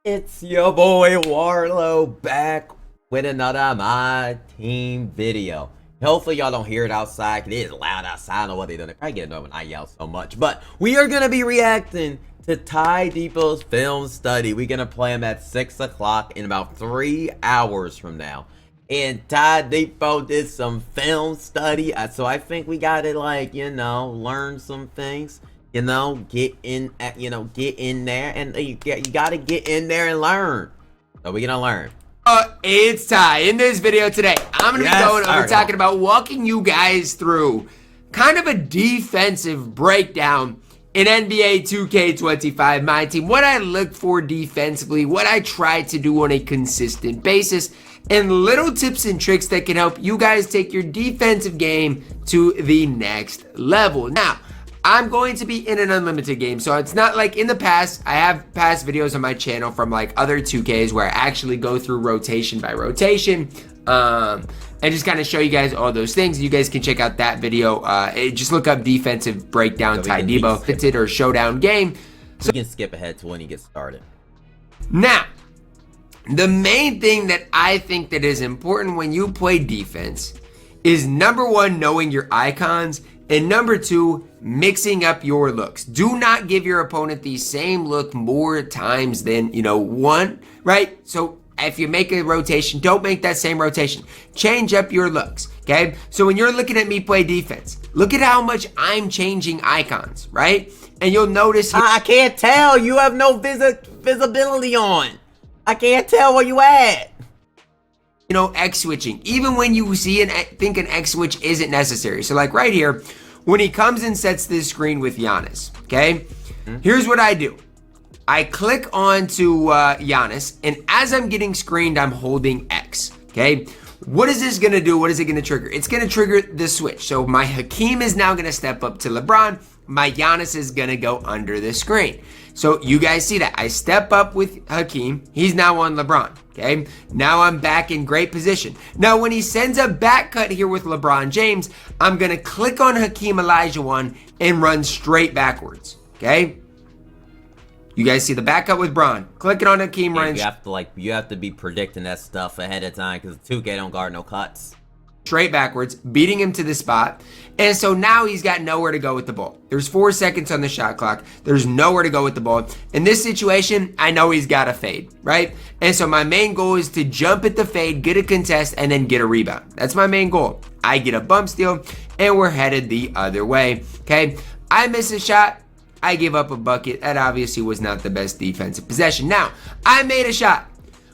It's your boy Warlow back with another My Team video. Hopefully y'all don't hear it outside, cause it is loud outside. I don't know what they doing. They probably get annoyed when I yell so much. But we are gonna be reacting to TYDEBO's film study. We're gonna play him at 6 o'clock in about 3 hours from now. And TYDEBO did some film study, so I think we gotta learn some things. Get in there, and you gotta get in there and learn. So we're gonna learn. It's Ty. In this video today, I'm gonna be going over talking about walking you guys through kind of a defensive breakdown in NBA 2K25 My Team. What I look for defensively, what I try to do on a consistent basis, and little tips and tricks that can help you guys take your defensive game to the next level. Now, I'm going to be in an unlimited game, so it's not like in the past. I have past videos on my channel from like other 2Ks where I actually go through rotation by rotation and just kind of show you guys all those things. You guys can check out that video. Just look up defensive breakdown TYDEBO or showdown game. So you can skip ahead to when you get started. Now, the main thing that I think that is important when you play defense is number one, knowing your icons, and number two, mixing up your looks. Do not give your opponent the same look more times than, one, right? So if you make a rotation, don't make that same rotation. Change up your looks, okay? So when you're looking at me play defense, look at how much I'm changing icons, right? And you'll notice I can't tell. You have no visibility on. I can't tell where you at. X switching, even when you see and think an X switch isn't necessary. So like right here, when he comes and sets this screen with Giannis, okay? Here's what I do. I click onto Giannis, and as I'm getting screened, I'm holding X, okay? What is this gonna do? What is it gonna trigger? It's gonna trigger the switch. So my Hakeem is now gonna step up to LeBron. My Giannis is gonna go under the screen. So you guys see that. I step up with Hakeem. He's now on LeBron, okay? Now I'm back in great position. Now when he sends a back cut here with LeBron James, I'm gonna click on Hakeem Olajuwon and run straight backwards, okay? You guys see the back cut with Bron. Clicking on Hakeem runs. You have to be predicting that stuff ahead of time because 2K don't guard no cuts. Straight backwards, beating him to the spot. And so now he's got nowhere to go with the ball. There's 4 seconds on the shot clock. There's nowhere to go with the ball. In this situation, I know he's got a fade, right? And so my main goal is to jump at the fade, get a contest, and then get a rebound. That's my main goal. I get a bump steal, and we're headed the other way, okay? I miss a shot. I give up a bucket. That obviously was not the best defensive possession. Now, I made a shot.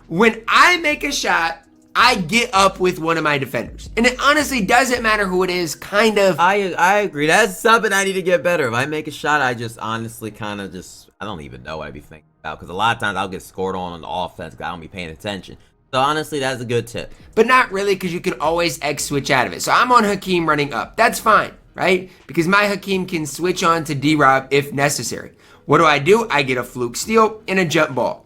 When I make a shot, I get up with one of my defenders. And it honestly doesn't matter who it is, kind of. I agree. That's something I need to get better. If I make a shot, I just honestly I don't even know what I'd be thinking about. Because a lot of times I'll get scored on the offense because I don't be paying attention. So honestly, that's a good tip. But not really, because you can always X switch out of it. So I'm on Hakeem running up. That's fine, right? Because my Hakeem can switch on to D-Rob if necessary. What do? I get a fluke steal and a jump ball.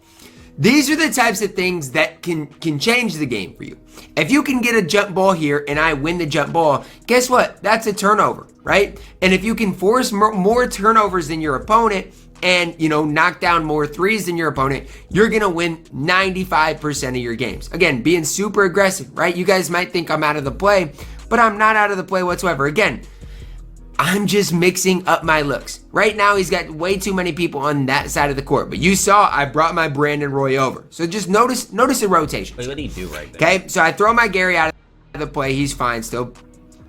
These are the types of things that can change the game for you. If you can get a jump ball here and I win the jump ball, guess what? That's a turnover, right? And if you can force more turnovers than your opponent and, knock down more threes than your opponent, you're going to win 95% of your games. Again, being super aggressive, right? You guys might think I'm out of the play, but I'm not out of the play whatsoever. Again, I'm just mixing up my looks. Right now, he's got way too many people on that side of the court. But you saw I brought my Brandon Roy over. So just notice the rotation. Wait, what do you do right there? Okay, so I throw my Gary out of the play. He's fine still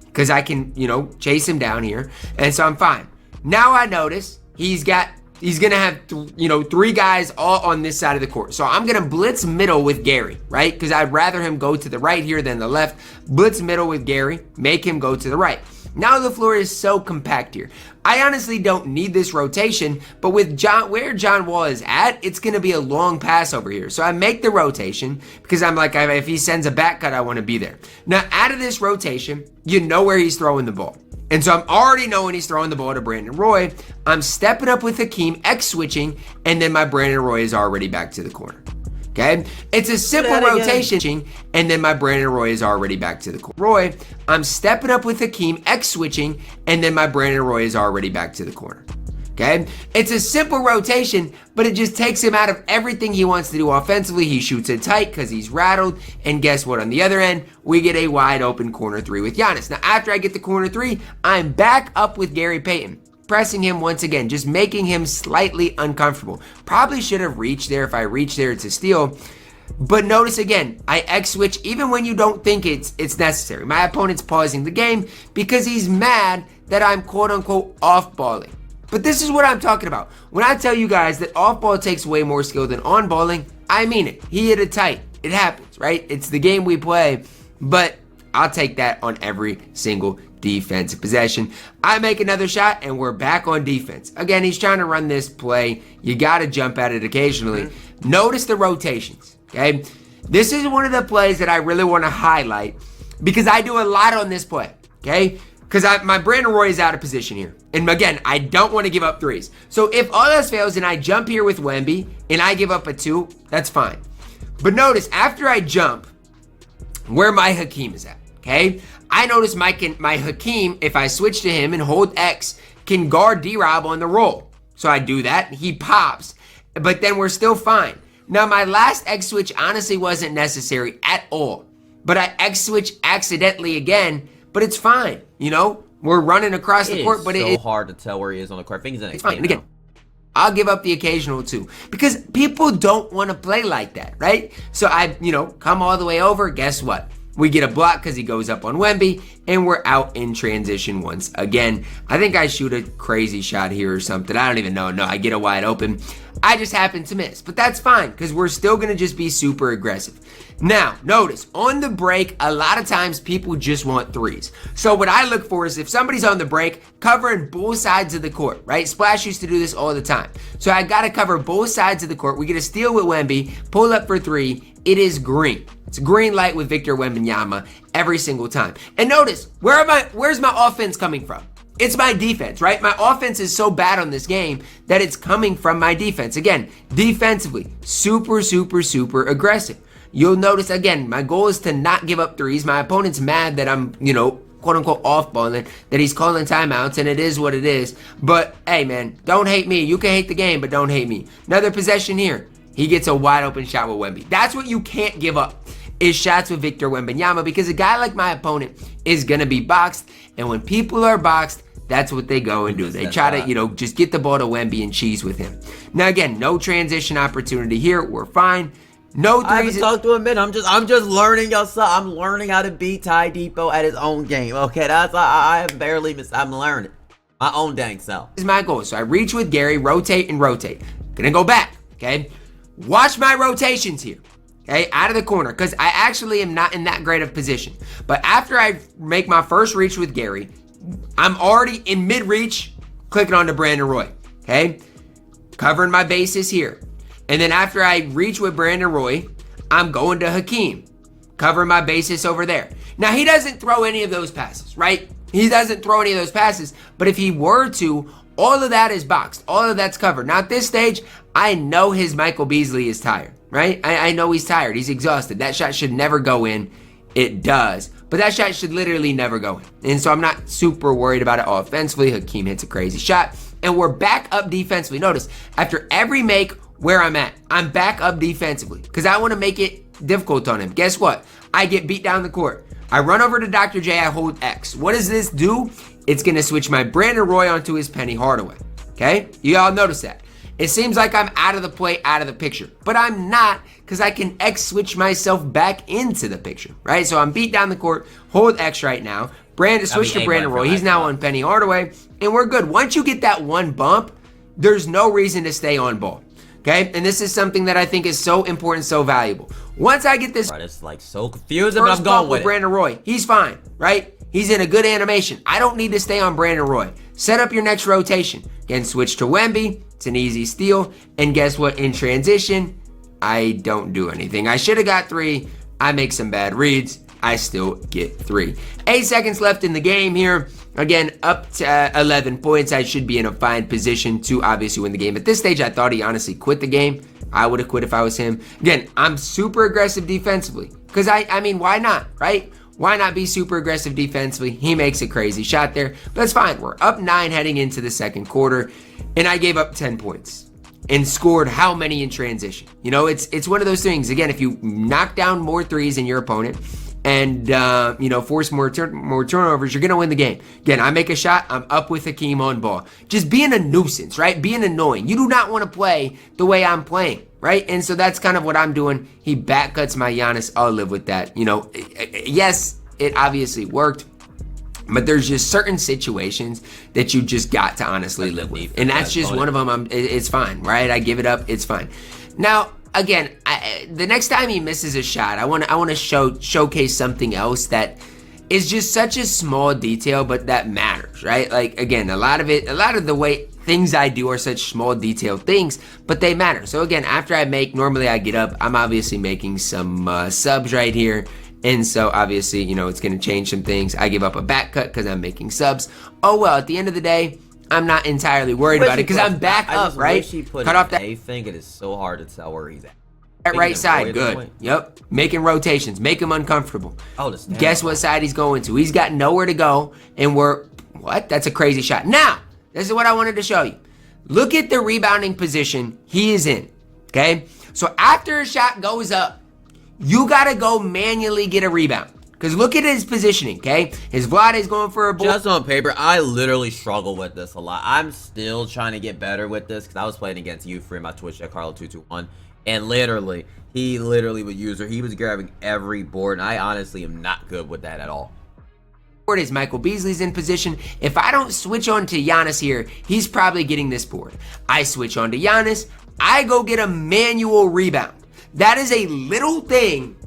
because I can, chase him down here. And so I'm fine. Now I notice he's going to have, 3 guys all on this side of the court. So I'm going to blitz middle with Gary, right? Because I'd rather him go to the right here than the left. Blitz middle with Gary. Make him go to the right. Now the floor is so compact here. I honestly don't need this rotation, but with where John Wall is at, it's going to be a long pass over here. So I make the rotation because I'm like, if he sends a back cut, I want to be there. Now, out of this rotation, you know where he's throwing the ball. And so I'm already knowing he's throwing the ball to Brandon Roy. I'm stepping up with Hakeem, X switching, and then my Brandon Roy is already back to the corner. Okay, it's a simple rotation, and then my Brandon Roy is already back to the corner. Roy, I'm stepping up with Hakeem, X switching, and then my Brandon Roy is already back to the corner. Okay, it's a simple rotation, but it just takes him out of everything he wants to do offensively. He shoots it tight because he's rattled, and guess what? On the other end, we get a wide open corner three with Giannis. Now, after I get the corner three, I'm back up with Gary Payton, pressing him once again, just making him slightly uncomfortable. Probably should have reached there. If I reach there, it's a steal. But notice again, I X-switch even when you don't think it's necessary. My opponent's pausing the game because he's mad that I'm quote-unquote off-balling. But this is what I'm talking about. When I tell you guys that off-ball takes way more skill than on-balling, I mean it. He hit it tight. It happens, right? It's the game we play, but I'll take that on every single defensive possession. I make another shot, and we're back on defense. Again, he's trying to run this play. You got to jump at it occasionally. Notice the rotations, okay? This is one of the plays that I really want to highlight because I do a lot on this play, okay? Because my Brandon Roy is out of position here. And again, I don't want to give up threes. So if all else fails and I jump here with Wemby and I give up a 2, that's fine. But notice, after I jump, where my Hakeem is at, okay? I notice my Hakeem, if I switch to him and hold X, can guard D-Rob on the roll. So I do that, he pops, but then we're still fine. Now, my last X switch honestly wasn't necessary at all. But I X switch accidentally again, but it's fine, you know? We're running across the court, but it's so hard to tell where he is on the court. I think he's in it's fine. And again, I'll give up the occasional 2 because people don't want to play like that, right? So I, come all the way over. Guess what? We get a block because he goes up on Wemby, and we're out in transition once again. I think I shoot a crazy shot here or something. I don't even know. No, I get a wide open. I just happen to miss, but that's fine because we're still going to just be super aggressive. Now, notice, on the break, a lot of times people just want threes. So what I look for is if somebody's on the break, covering both sides of the court, right? Splash used to do this all the time. So I got to cover both sides of the court. We get a steal with Wemby, pull up for 3. It is green. It's green light with Victor Wembanyama every single time. And notice, where's my offense coming from? It's my defense, right? My offense is so bad on this game that it's coming from my defense. Again, defensively, super, super, super aggressive. You'll notice, again, my goal is to not give up threes. My opponent's mad that I'm, quote-unquote off-balling, that he's calling timeouts, and it is what it is. But, hey, man, don't hate me. You can hate the game, but don't hate me. Another possession here. He gets a wide-open shot with Wemby. That's what you can't give up, is shots with Victor Wembanyama, because a guy like my opponent is going to be boxed, and when people are boxed, that's what they go and do. They try to, just get the ball to Wemby and cheese with him. Now, again, no transition opportunity here. We're fine. No threes. I haven't talked to him in. I'm just learning yourself. I'm learning how to beat TYDEBO at his own game. Okay, that's I have barely missed. I'm learning my own dang self. This is my goal. So I reach with Gary, rotate and rotate. Gonna go back. Okay, watch my rotations here. Okay, out of the corner, because I actually am not in that great of position. But after I make my first reach with Gary, I'm already in mid-reach, clicking on to Brandon Roy. Okay, covering my bases here. And then after I reach with Brandon Roy, I'm going to Hakeem, covering my bases over there. Now, he doesn't throw any of those passes, right? He doesn't throw any of those passes. But if he were to, all of that is boxed. All of that's covered. Now, at this stage, I know his Michael Beasley is tired, right? I know he's tired. He's exhausted. That shot should never go in. It does. But that shot should literally never go in. And so I'm not super worried about it offensively. Hakeem hits a crazy shot. And we're back up defensively. Notice, after every make, where I'm at, I'm back up defensively because I want to make it difficult on him. Guess what? I get beat down the court. I run over to Dr. J, I hold X. What does this do? It's going to switch my Brandon Roy onto his Penny Hardaway. Okay? You all notice that. It seems like I'm out of the play, out of the picture. But I'm not, because I can X switch myself back into the picture. Right? So I'm beat down the court, hold X right now. Switch to Brandon Roy. He's now on Penny Hardaway. And we're good. Once you get that one bump, there's no reason to stay on ball. Okay, and this is something that I think is so important, so valuable. Once I get this, it's like so confusing, but I'm going with Brandon Roy. He's fine, right? He's in a good animation. I don't need to stay on Brandon Roy. Set up your next rotation. Again, switch to Wemby. It's an easy steal. And guess what? In transition, I don't do anything. I should have got 3. I make some bad reads. I still get 3. 8 seconds left in the game here. Again, up to 11 points. I should be in a fine position to obviously win the game. At this stage, I thought he honestly quit the game. I would have quit if I was him. Again, I'm super aggressive defensively. Because, I mean, why not, right? Why not be super aggressive defensively? He makes a crazy shot there, but that's fine. We're up 9 heading into the second quarter, and I gave up 10 points and scored how many in transition? You know, it's one of those things. Again, if you knock down more threes than your opponent and, force more turnovers, you're going to win the game. Again, I make a shot, I'm up with Hakeem on ball. Just being a nuisance, right? Being annoying. You do not want to play the way I'm playing, right? And so that's kind of what I'm doing. He back cuts my Giannis. I'll live with that. You know, yes, it obviously worked, but there's just certain situations that you just got to honestly live with. And that's just one of them. It's fine, right? I give it up. It's fine. Now, again, the next time he misses a shot, I want to showcase something else that is just such a small detail, but that matters, right? Like, again, a lot of the way things I do are such small detail things, but they matter. So again, after I make, normally I get up, I'm obviously making some subs right here. And so obviously, you know, it's going to change some things. I give up a back cut because I'm making subs. Oh, well, at the end of the day, I'm not entirely worried about it because I'm back up, right? Cut off that thing. It is so hard to tell where he's at. That right side, good. Yep. Making rotations, make him uncomfortable. Oh, guess what side he's going to? He's got nowhere to go, and what? That's a crazy shot. Now, this is what I wanted to show you. Look at the rebounding position he is in, okay? So after a shot goes up, you got to go manually get a rebound. Because look at his positioning, okay? His Vlad is going for a ball. Just on paper, I literally struggle with this a lot. I'm still trying to get better with this because I was playing against you for my Twitch at Carlo221. And he literally would use her. He was grabbing every board. And I honestly am not good with that at all. Board is Michael Beasley's in position. If I don't switch on to Giannis here, he's probably getting this board. I switch on to Giannis. I go get a manual rebound. That is a little thing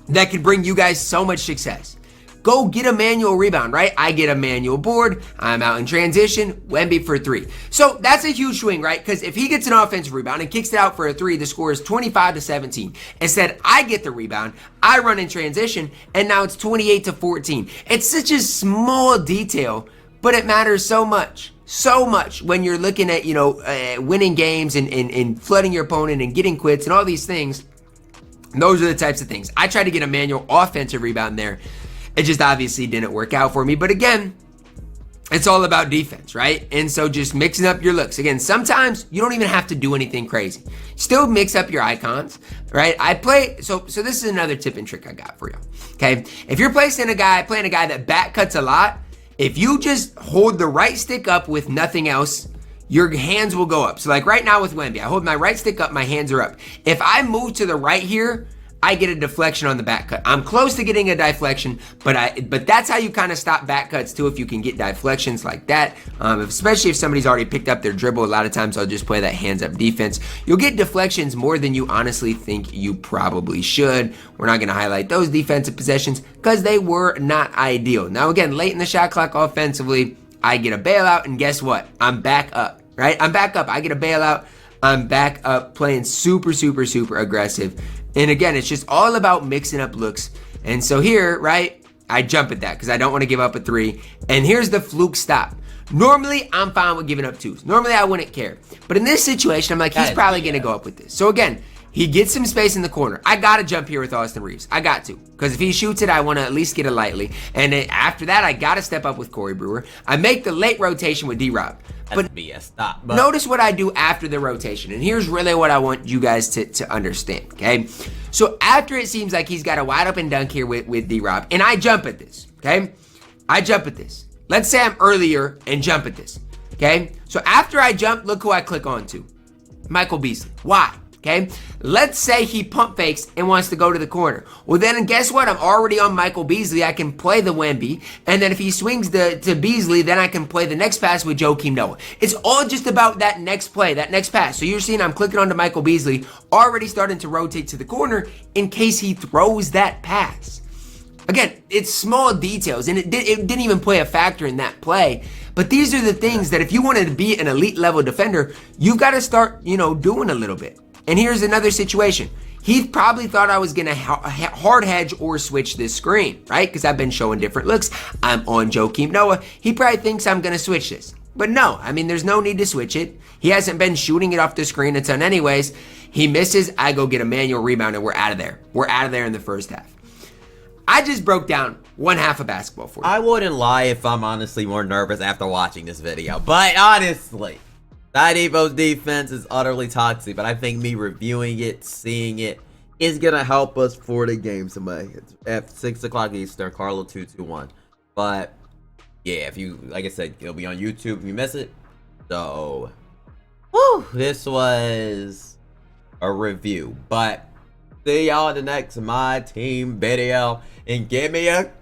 that could bring you guys so much success. Go get a manual rebound, right? I get a manual board. I'm out in transition. Wemby for 3. So that's a huge swing, right? Because if he gets an offensive rebound and kicks it out for a 3, the score is 25-17. Instead, I get the rebound. I run in transition, and now it's 28-14. It's such a small detail, but it matters so much. So much when you're looking at, winning games and flooding your opponent and getting quits and all these things. Those are the types of things. I tried to get a manual offensive rebound there. It just obviously didn't work out for me. But again, it's all about defense, right? And so just mixing up your looks. Again, sometimes you don't even have to do anything crazy. Still mix up your icons, right? So this is another tip and trick I got for you, okay? If you're playing a guy that back cuts a lot, if you just hold the right stick up with nothing else, your hands will go up. So like right now with Wemby, I hold my right stick up, my hands are up. If I move to the right here, I get a deflection on the back cut. I'm close to getting a deflection, but that's how you kind of stop back cuts too, if you can get deflections like that. Especially if somebody's already picked up their dribble. A lot of times I'll just play that hands up defense. You'll get deflections more than you honestly think you probably should. We're not going to highlight those defensive possessions because they were not ideal. Now again, late in the shot clock offensively, I get a bailout, and guess what? I'm back up, right? I'm back up. I get a bailout. I'm back up playing super, super, super aggressive. And again, it's just all about mixing up looks. And so here, right, I jump at that because I don't want to give up a 3. And here's the fluke stop. Normally, I'm fine with giving up 2s. Normally, I wouldn't care. But in this situation, I'm like, he's probably going to go up with this. So again, he gets some space in the corner. I got to jump here with Austin Reeves. I got to. Because if he shoots it, I want to at least get it lightly. And then after that, I got to step up with Corey Brewer. I make the late rotation with D-Rob. But BS, stop. But notice what I do after the rotation. And here's really what I want you guys to understand, okay? So after it seems like he's got a wide open dunk here with D-Rob, and I jump at this, okay? I jump at this. Let's say I'm earlier and jump at this, okay? So after I jump, look who I click on to. Michael Beasley. Why? Okay, let's say he pump fakes and wants to go to the corner. Well, then guess what? I'm already on Michael Beasley. I can play the Wemby. And then if he swings to Beasley, then I can play the next pass with Joakim Noah. It's all just about that next play, that next pass. So you're seeing I'm clicking onto Michael Beasley, already starting to rotate to the corner in case he throws that pass. Again, it's small details, and it didn't even play a factor in that play. But these are the things that if you wanted to be an elite level defender, you've got to start, doing a little bit. And here's another situation. He probably thought I was going to hard hedge or switch this screen, right? Because I've been showing different looks. I'm on Joakim Noah. He probably thinks I'm going to switch this. But no, there's no need to switch it. He hasn't been shooting it off the screen a ton anyways. He misses. I go get a manual rebound, and we're out of there. We're out of there in the first half. I just broke down one half of basketball for you. I wouldn't lie if I'm honestly more nervous after watching this video. But honestly, TYDEBO's defense is utterly toxic. But I think me reviewing it, seeing it, is going to help us for the game tonight. It's at 6 o'clock Eastern, Carlo 221. But yeah, if you, like I said, it'll be on YouTube if you miss it. So, whew, this was a review. But see y'all in the next My Team video. And give me a